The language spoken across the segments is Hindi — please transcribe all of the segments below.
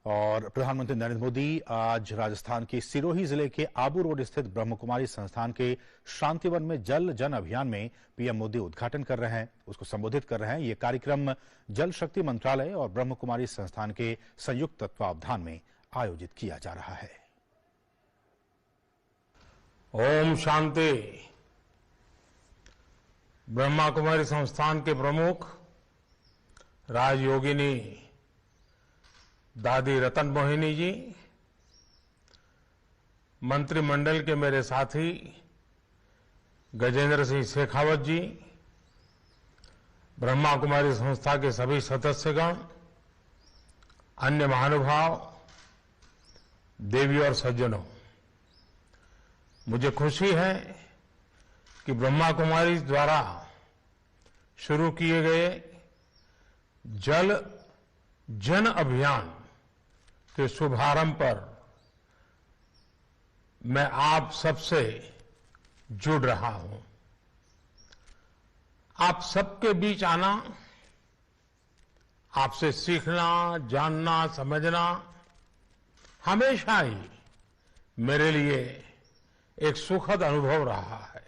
और प्रधानमंत्री नरेंद्र मोदी आज राजस्थान के सिरोही जिले के आबू रोड स्थित ब्रह्म कुमारी संस्थान के शांतिवन में जल जन अभियान में पीएम मोदी उद्घाटन कर रहे हैं, उसको संबोधित कर रहे हैं। ये कार्यक्रम जल शक्ति मंत्रालय और ब्रह्म कुमारी संस्थान के संयुक्त तत्वावधान में आयोजित किया जा रहा है। ओम शांति। ब्रह्मा कुमारी संस्थान के प्रमुख राजयोगिनी दादी रतन मोहिनी जी, मंत्रिमंडल के मेरे साथी गजेंद्र सिंह शेखावत जी, ब्रह्मा कुमारी संस्था के सभी सदस्यगण, अन्य महानुभाव, देवी और सज्जनों, मुझे खुशी है कि ब्रह्मा कुमारी द्वारा शुरू किए गए जल जन अभियान के शुभारंभ पर मैं आप सबसे जुड़ रहा हूं। आप सबके बीच आना, आपसे सीखना, जानना, समझना हमेशा ही मेरे लिए एक सुखद अनुभव रहा है।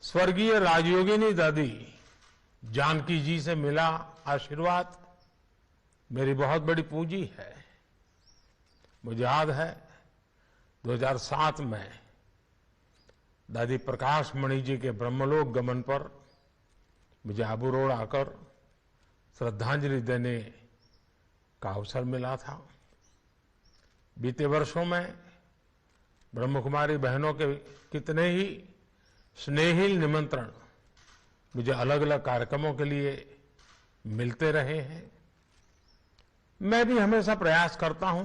स्वर्गीय राजयोगिनी दादी जानकी जी से मिला आशीर्वाद मेरी बहुत बड़ी पूंजी है। मुझे याद है 2007 में दादी प्रकाश मणि जी के ब्रह्मलोक गमन पर मुझे आबू रोड आकर श्रद्धांजलि देने का अवसर मिला था। बीते वर्षों में ब्रह्म कुमारी बहनों के कितने ही स्नेहिल निमंत्रण मुझे अलग अलग कार्यक्रमों के लिए मिलते रहे हैं। मैं भी हमेशा प्रयास करता हूं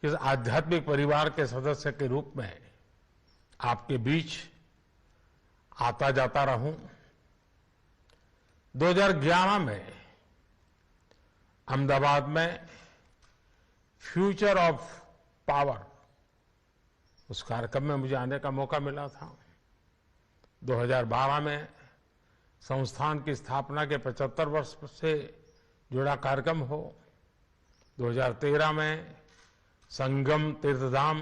कि इस आध्यात्मिक परिवार के सदस्य के रूप में आपके बीच आता जाता रहूं। 2011 में अहमदाबाद में फ्यूचर ऑफ पावर उस कार्यक्रम में मुझे आने का मौका मिला था। 2012 में संस्थान की स्थापना के 75 वर्ष से जुड़ा कार्यक्रम हो, 2013 में संगम तीर्थधाम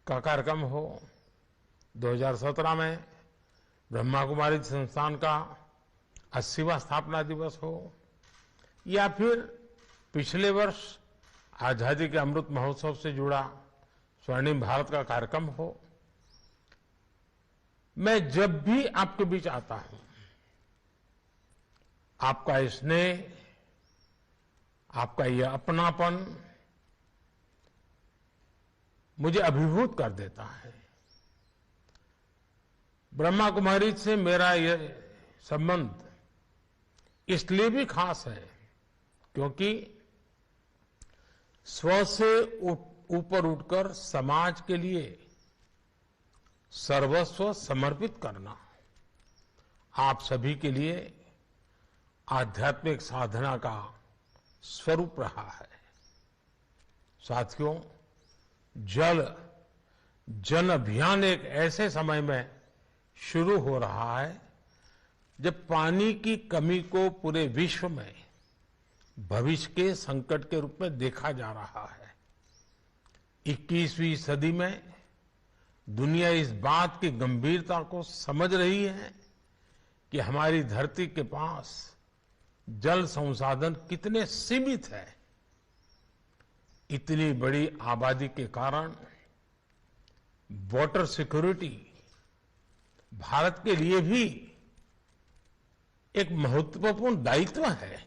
का कार्यक्रम हो, 2017 में ब्रह्मा कुमारी संस्थान का 80वां स्थापना दिवस हो, या फिर पिछले वर्ष आजादी के अमृत महोत्सव से जुड़ा स्वर्णिम भारत का कार्यक्रम हो। मैं जब भी आपके बीच आता हूं, आपका स्नेह, आपका यह अपनापन मुझे अभिभूत कर देता है। ब्रह्मा कुमारी से मेरा यह संबंध इसलिए भी खास है क्योंकि स्व से ऊपर उठकर समाज के लिए सर्वस्व समर्पित करना आप सभी के लिए आध्यात्मिक साधना का स्वरूप रहा है। साथियों, जल जन अभियान एक ऐसे समय में शुरू हो रहा है जब पानी की कमी को पूरे विश्व में भविष्य के संकट के रूप में देखा जा रहा है। 21वीं सदी में दुनिया इस बात की गंभीरता को समझ रही है कि हमारी धरती के पास जल संसाधन कितने सीमित है। इतनी बड़ी आबादी के कारण वाटर सिक्योरिटी भारत के लिए भी एक महत्वपूर्ण दायित्व है,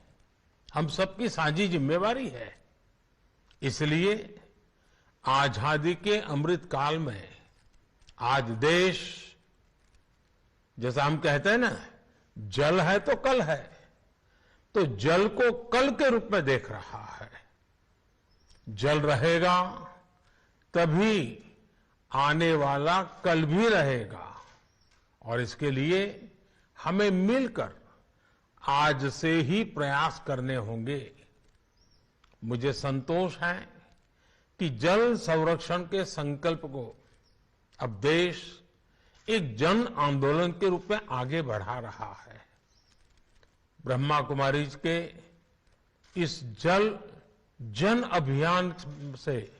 हम सबकी साझी जिम्मेवारी है। इसलिए आजादी के अमृत काल में आज देश, जैसा हम कहते हैं ना, जल है तो कल है, तो जल को कल के रूप में देख रहा है। जल रहेगा तभी आने वाला कल भी रहेगा, और इसके लिए हमें मिलकर आज से ही प्रयास करने होंगे। मुझे संतोष है कि जल संरक्षण के संकल्प को अब देश एक जन आंदोलन के रूप में आगे बढ़ा रहा है। ब्रह्मा कुमारी के इस जल जन अभियान से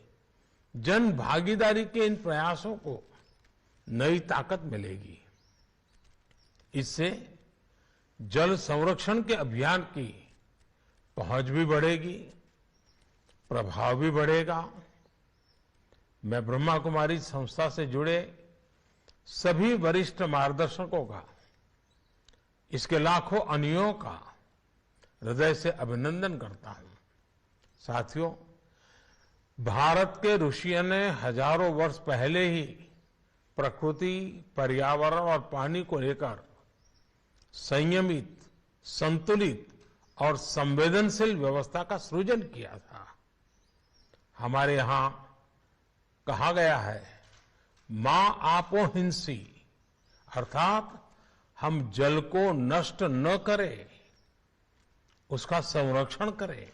जन भागीदारी के इन प्रयासों को नई ताकत मिलेगी। इससे जल संरक्षण के अभियान की पहुंच भी बढ़ेगी, प्रभाव भी बढ़ेगा। मैं ब्रह्मा कुमारी संस्था से जुड़े सभी वरिष्ठ मार्गदर्शकों का, इसके लाखों अनुयायियों का हृदय से अभिनंदन करता हूं। साथियों, भारत के ऋषियों ने हजारों वर्ष पहले ही प्रकृति, पर्यावरण और पानी को लेकर संयमित, संतुलित और संवेदनशील व्यवस्था का सृजन किया था। हमारे यहां कहा गया है, मां आपो हिंसी, अर्थात हम जल को नष्ट न करें, उसका संरक्षण करें।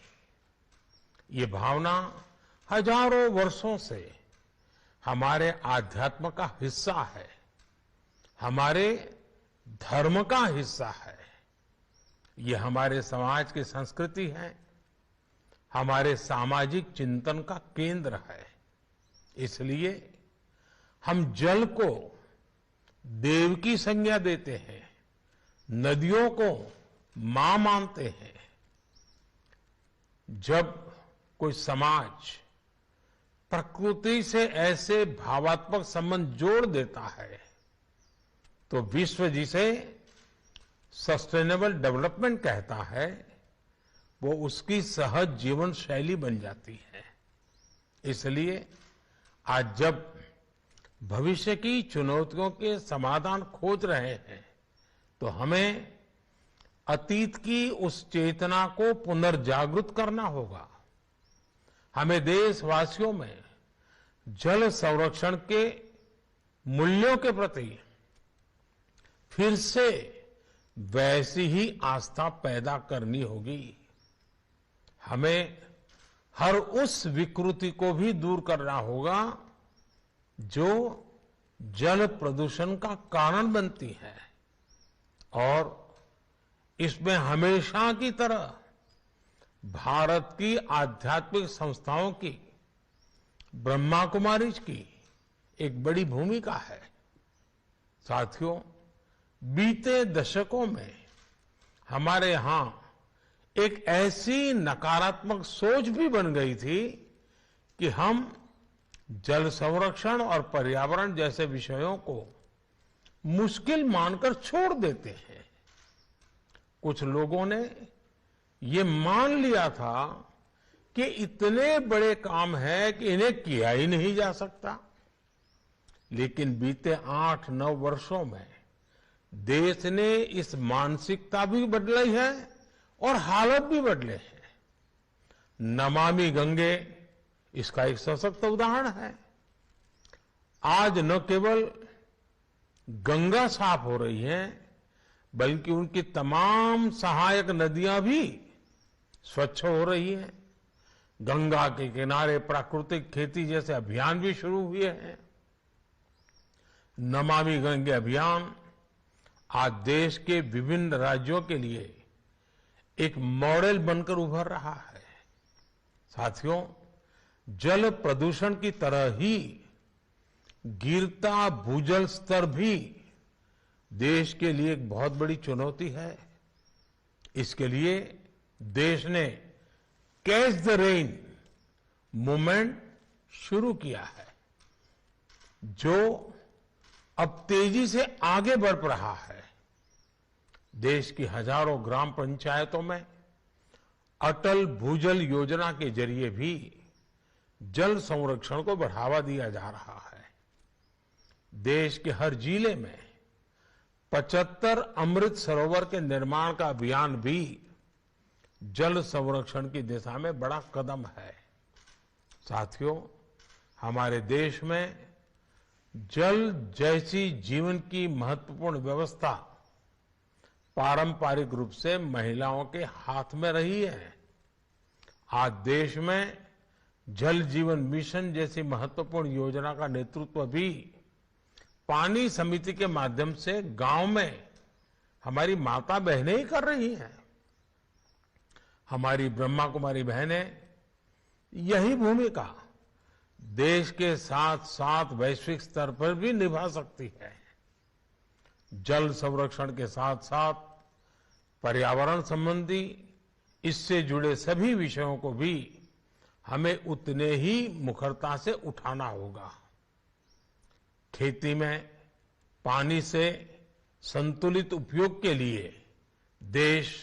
ये भावना हजारों वर्षों से हमारे आध्यात्म का हिस्सा है, हमारे धर्म का हिस्सा है। ये हमारे समाज की संस्कृति है, हमारे सामाजिक चिंतन का केंद्र है। इसलिए हम जल को देव की संज्ञा देते हैं, नदियों को मां मानते हैं। जब कोई समाज प्रकृति से ऐसे भावात्मक संबंध जोड़ देता है तो विश्व जिसे सस्टेनेबल डेवलपमेंट कहता है, वो उसकी सहज जीवन शैली बन जाती है। इसलिए आज जब भविष्य की चुनौतियों के समाधान खोज रहे हैं तो हमें अतीत की उस चेतना को पुनर्जागृत करना होगा। हमें देशवासियों में जल संरक्षण के मूल्यों के प्रति फिर से वैसी ही आस्था पैदा करनी होगी। हमें हर उस विकृति को भी दूर करना होगा जो जल प्रदूषण का कारण बनती है, और इसमें हमेशा की तरह भारत की आध्यात्मिक संस्थाओं की, ब्रह्मा कुमारीज की एक बड़ी भूमिका है। साथियों, बीते दशकों में हमारे यहां एक ऐसी नकारात्मक सोच भी बन गई थी कि हम जल संरक्षण और पर्यावरण जैसे विषयों को मुश्किल मानकर छोड़ देते हैं। कुछ लोगों ने ये मान लिया था कि इतने बड़े काम है कि इन्हें किया ही नहीं जा सकता। लेकिन बीते 8-9 वर्षों में देश ने इस मानसिकता भी बदली है और हालत भी बदले हैं। नमामि गंगे इसका एक सशक्त उदाहरण है। आज न केवल गंगा साफ हो रही है, बल्कि उनकी तमाम सहायक नदियां भी स्वच्छ हो रही हैं। गंगा के किनारे प्राकृतिक खेती जैसे अभियान भी शुरू हुए हैं। नमामि गंगे अभियान आज देश के विभिन्न राज्यों के लिए एक मॉडल बनकर उभर रहा है। साथियों, जल प्रदूषण की तरह ही गिरता भूजल स्तर भी देश के लिए एक बहुत बड़ी चुनौती है। इसके लिए देश ने कैच द रेन मूवमेंट शुरू किया है, जो अब तेजी से आगे बढ़ रहा है। देश की हजारों ग्राम पंचायतों में अटल भूजल योजना के जरिए भी जल संरक्षण को बढ़ावा दिया जा रहा है। देश के हर जिले में 75 अमृत सरोवर के निर्माण का अभियान भी जल संरक्षण की दिशा में बड़ा कदम है। साथियों, हमारे देश में जल जैसी जीवन की महत्वपूर्ण व्यवस्था पारंपरिक रूप से महिलाओं के हाथ में रही है। आज देश में जल जीवन मिशन जैसी महत्वपूर्ण योजना का नेतृत्व भी पानी समिति के माध्यम से गांव में हमारी माता बहनें ही कर रही हैं। हमारी ब्रह्मा कुमारी बहनें यही भूमिका देश के साथ साथ वैश्विक स्तर पर भी निभा सकती है। जल संरक्षण के साथ साथ पर्यावरण संबंधी इससे जुड़े सभी विषयों को भी हमें उतने ही मुखरता से उठाना होगा। खेती में पानी से संतुलित उपयोग के लिए देश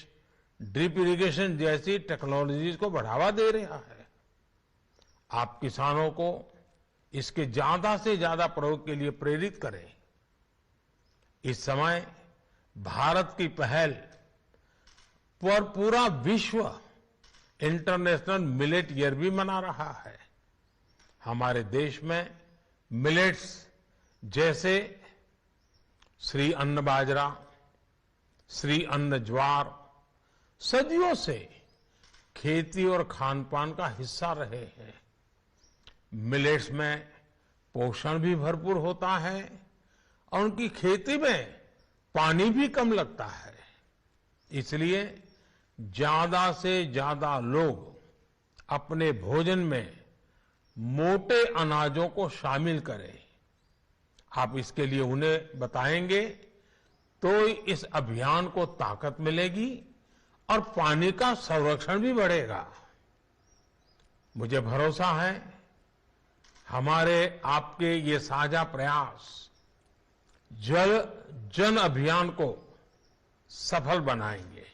ड्रिप इरिगेशन जैसी टेक्नोलॉजीज को बढ़ावा दे रहा है। आप किसानों को इसके ज्यादा से ज्यादा प्रयोग के लिए प्रेरित करें। इस समय भारत की पहल पर पूरा विश्व इंटरनेशनल मिलेट ईयर भी मना रहा है। हमारे देश में मिलेट्स जैसे श्री अन्न बाजरा, श्री अन्न ज्वार सदियों से खेती और खान पान का हिस्सा रहे हैं। मिलेट्स में पोषण भी भरपूर होता है और उनकी खेती में पानी भी कम लगता है। इसलिए ज्यादा से ज्यादा लोग अपने भोजन में मोटे अनाजों को शामिल करें। आप इसके लिए उन्हें बताएंगे तो इस अभियान को ताकत मिलेगी और पानी का संरक्षण भी बढ़ेगा। मुझे भरोसा है हमारे आपके ये साझा प्रयास जल जन अभियान को सफल बनाएंगे।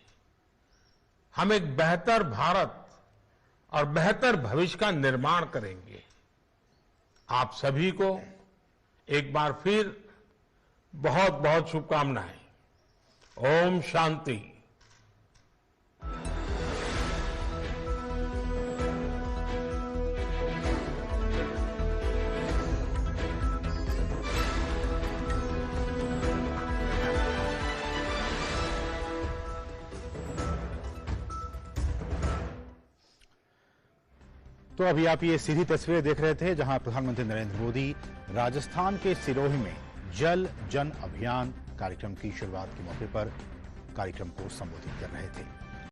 हम एक बेहतर भारत और बेहतर भविष्य का निर्माण करेंगे। आप सभी को एक बार फिर बहुत बहुत शुभकामनाएं। ओम शांति। तो अभी आप ये सीधी तस्वीरें देख रहे थे जहां प्रधानमंत्री नरेंद्र मोदी राजस्थान के सिरोही में जल जन अभियान कार्यक्रम की शुरुआत के मौके पर कार्यक्रम को संबोधित कर रहे थे।